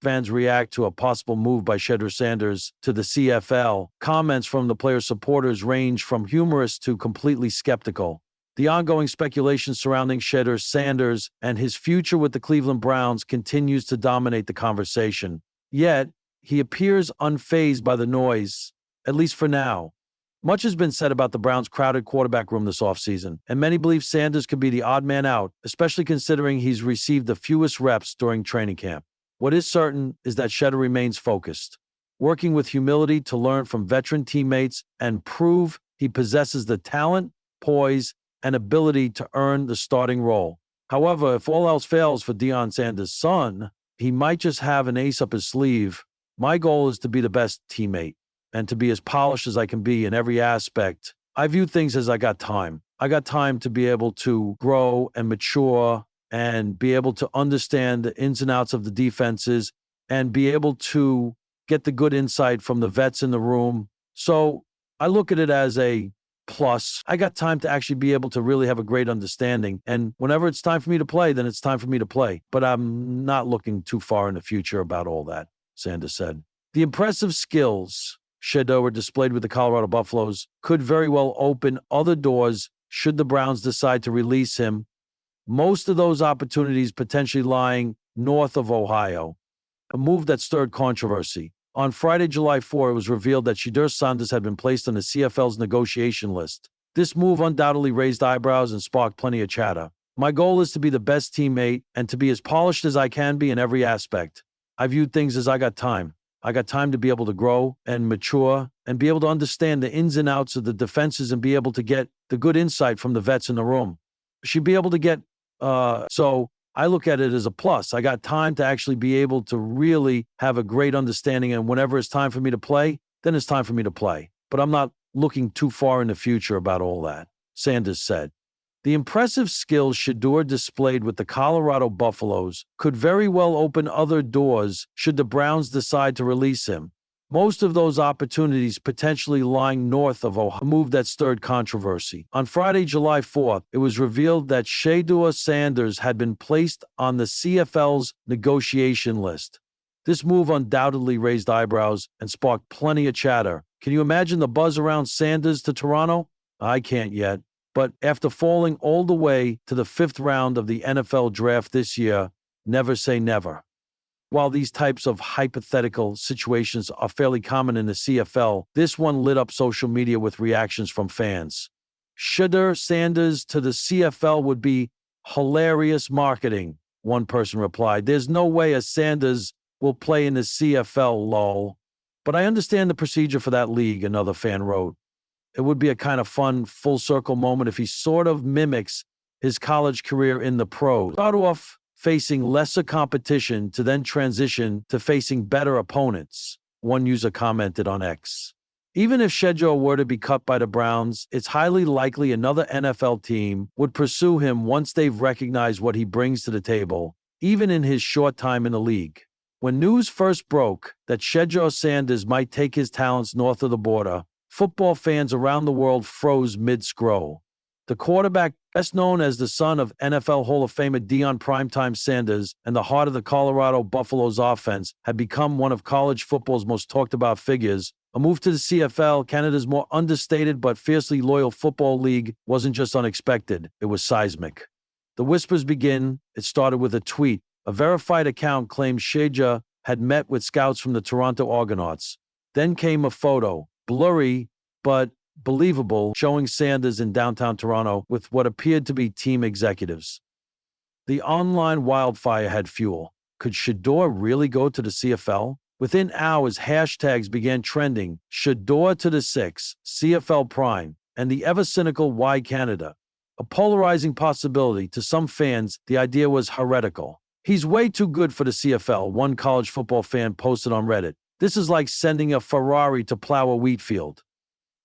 fans react to a possible move by Shedeur Sanders to the CFL. Comments from the players' supporters range from humorous to completely skeptical. The ongoing speculation surrounding Shedeur Sanders and his future with the Cleveland Browns continues to dominate the conversation. Yet, he appears unfazed by the noise, at least for now. Much has been said about the Browns' crowded quarterback room this offseason, and many believe Sanders could be the odd man out, especially considering he's received the fewest reps during training camp. What is certain is that Shedeur remains focused, working with humility to learn from veteran teammates and prove he possesses the talent, poise, and ability to earn the starting role. However, if all else fails for Deion Sanders' son, he might just have an ace up his sleeve. My goal is to be the best teammate and to be as polished as I can be in every aspect. I view things as I got time. I got time to be able to grow and mature and be able to understand the ins and outs of the defenses and be able to get the good insight from the vets in the room. So I look at it as a plus. I got time to actually be able to really have a great understanding. And whenever it's time for me to play, then it's time for me to play. But I'm not looking too far in the future about all that, Sanders said. The impressive skills Shedeur displayed with the Colorado Buffaloes could very well open other doors should the Browns decide to release him. Most of those opportunities potentially lying north of Ohio, a move that stirred controversy. On Friday, July 4, it was revealed that Shedeur Sanders had been placed on the CFL's negotiation list. This move undoubtedly raised eyebrows and sparked plenty of chatter. My goal is to be the best teammate and to be as polished as I can be in every aspect. I viewed things as I got time. I got time to be able to grow and mature and be able to understand the ins and outs of the defenses and be able to get the good insight from the vets in the room. She'd be able to get, so I look at it as a plus. I got time to actually be able to really have a great understanding, and whenever it's time for me to play, then it's time for me to play. But I'm not looking too far in the future about all that, Sanders said. The impressive skills Shedeur displayed with the Colorado Buffaloes could very well open other doors should the Browns decide to release him. Most of those opportunities potentially lying north of Ohio, a move that stirred controversy. On Friday, July 4th, it was revealed that Shedeur Sanders had been placed on the CFL's negotiation list. This move undoubtedly raised eyebrows and sparked plenty of chatter. Can you imagine the buzz around Sanders to Toronto? I can't yet. But after falling all the way to the 5th round of the NFL draft this year, never say never. While these types of hypothetical situations are fairly common in the CFL, this one lit up social media with reactions from fans. Shedeur Sanders to the CFL would be hilarious marketing, one person replied. There's no way a Sanders will play in the CFL, lol. But I understand the procedure for that league, another fan wrote. It would be a kind of fun, full-circle moment if he sort of mimics his college career in the pros. Start off facing lesser competition to then transition to facing better opponents, one user commented on X. Even if Shedeur were to be cut by the Browns, it's highly likely another NFL team would pursue him once they've recognized what he brings to the table, even in his short time in the league. When news first broke that Shedeur Sanders might take his talents north of the border, football fans around the world froze mid-scroll. The quarterback, best known as the son of NFL Hall of Famer Deion Primetime Sanders and the heart of the Colorado Buffaloes offense, had become one of college football's most talked-about figures. A move to the CFL, Canada's more understated but fiercely loyal football league, wasn't just unexpected, it was seismic. The whispers begin. It started with a tweet. A verified account claimed Shedeur had met with scouts from the Toronto Argonauts. Then came a photo, blurry but believable, showing Sanders in downtown Toronto with what appeared to be team executives. The online wildfire had fuel. Could Shedeur really go to the CFL? Within hours, hashtags began trending: Shedeur to the Six, CFL Prime, and the ever-cynical Why Canada. A polarizing possibility. To some fans, the idea was heretical. He's way too good for the CFL, one college football fan posted on Reddit. This is like sending a Ferrari to plow a wheat field.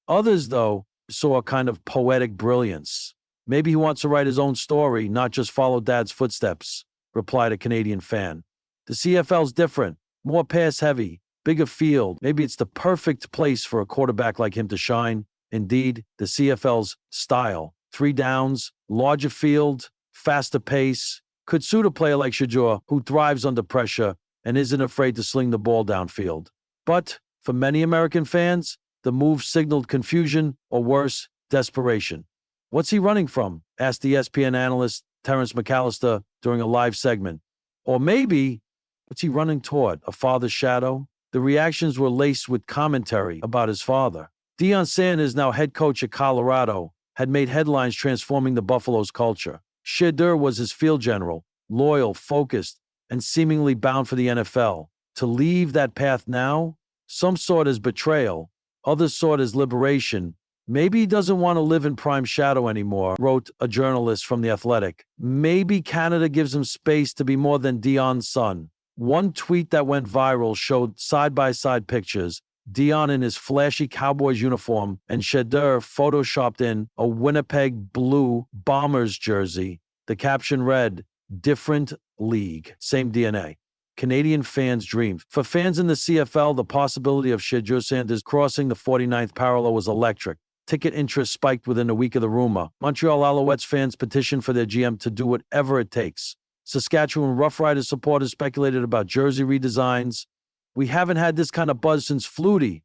Others, though, saw a kind of poetic brilliance. Maybe he wants to write his own story, not just follow Dad's footsteps, replied a Canadian fan. The CFL's different, more pass-heavy, bigger field. Maybe it's the perfect place for a quarterback like him to shine. Indeed, the CFL's style, 3 downs, larger field, faster pace, could suit a player like Shedeur, who thrives under pressure and isn't afraid to sling the ball downfield. But for many American fans, the move signaled confusion, or worse, desperation. "What's he running from?" asked ESPN analyst Terrence McAllister during a live segment. Or maybe, what's he running toward? A father's shadow? The reactions were laced with commentary about his father. Deion Sanders, now head coach at Colorado, had made headlines transforming the Buffalo's culture. Shedeur was his field general, loyal, focused, and seemingly bound for the NFL. To leave that path now? Some saw it as betrayal, others saw it as liberation. "Maybe he doesn't want to live in prime shadow anymore," wrote a journalist from The Athletic. "Maybe Canada gives him space to be more than Deion's son." One tweet that went viral showed side-by-side pictures, Deion in his flashy Cowboys uniform and Shedeur photoshopped in a Winnipeg Blue Bombers jersey. The caption read, "Different league, same DNA." Canadian fans dreamed. For fans in the CFL, the possibility of Shedeur Sanders crossing the 49th parallel was electric. Ticket interest spiked within a week of the rumor. Montreal Alouettes fans petitioned for their GM to do whatever it takes. Saskatchewan Roughriders supporters speculated about jersey redesigns. "We haven't had this kind of buzz since Flutie,"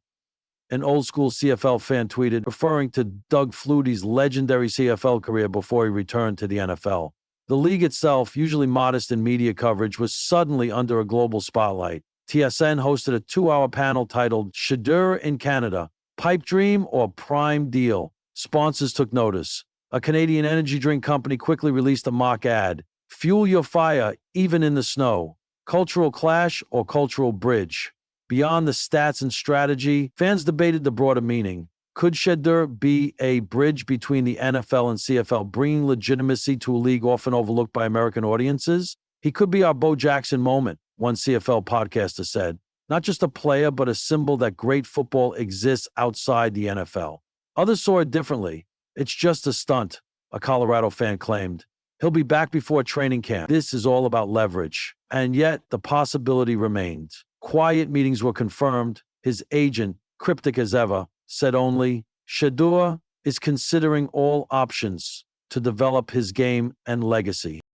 an old-school CFL fan tweeted, referring to Doug Flutie's legendary CFL career before he returned to the NFL. The league itself, usually modest in media coverage, was suddenly under a global spotlight. TSN hosted a 2-hour panel titled "Shedeur in Canada, Pipe Dream or Prime Deal?" Sponsors took notice. A Canadian energy drink company quickly released a mock ad. "Fuel your fire, even in the snow. Cultural clash or cultural bridge?" Beyond the stats and strategy, fans debated the broader meaning. Could Shedeur be a bridge between the NFL and CFL, bringing legitimacy to a league often overlooked by American audiences? "He could be our Bo Jackson moment," one CFL podcaster said. "Not just a player, but a symbol that great football exists outside the NFL." Others saw it differently. "It's just a stunt," a Colorado fan claimed. "He'll be back before training camp. This is all about leverage." And yet, the possibility remained. Quiet meetings were confirmed. His agent, cryptic as ever, said only, "Shedeur is considering all options to develop his game and legacy."